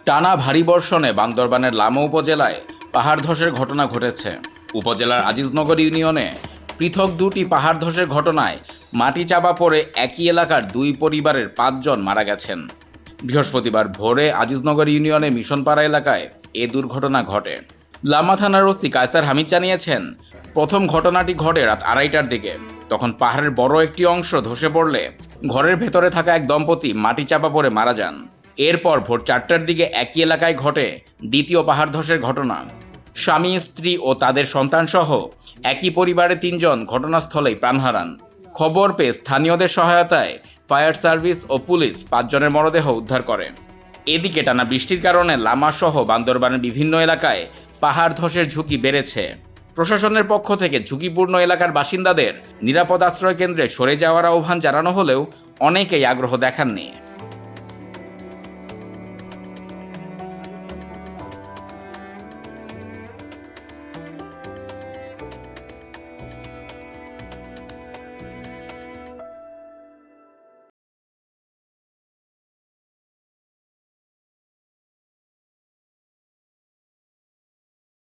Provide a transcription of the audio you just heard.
টানা ভারী বর্ষণে বান্দরবানের লামা উপজেলায় পাহাড় ধসের ঘটনা ঘটেছে। উপজেলার আজিজনগর ইউনিয়নে পৃথক দুটি পাহাড় ধসের ঘটনায় মাটি চাপা পড়ে একই এলাকার দুই পরিবারের 5 জন মারা গেছেন। বৃহস্পতিবার ভোরে আজিজনগর ইউনিয়নের মিশনপাড়া এলাকায় এ দুর্ঘটনা ঘটে। লামা থানার ওসি কায়সার হামিদ জানিয়েছেন, প্রথম ঘটনাটি ঘটে রাত 2:30টার দিকে। তখন পাহাড়ের বড় একটি অংশ ধসে পড়লে ঘরের ভেতরে থাকা এক দম্পতি মাটি চাপা পড়ে মারা যান। এরপর ভোর 4টার দিকে একই এলাকায় ঘটে দ্বিতীয় পাহাড় ধসের ঘটনা। স্বামী, স্ত্রী ও তাদের সন্তানসহ একই পরিবারের 3 জন ঘটনাস্থলেই প্রাণ হারান। খবর পেয়ে স্থানীয়দের সহায়তায় ফায়ার সার্ভিস ও পুলিশ 5 জনের মরদেহ উদ্ধার করে। এদিকে টানা বৃষ্টির কারণে লামা সহ বান্দরবানের বিভিন্ন এলাকায় পাহাড় ধসের ঝুঁকি বেড়েছে। প্রশাসনের পক্ষ থেকে ঝুঁকিপূর্ণ এলাকার বাসিন্দাদের নিরাপদ আশ্রয় কেন্দ্রে সরে যাওয়ার আহ্বান জানানো হলেও অনেকেই আগ্রহ দেখাননি।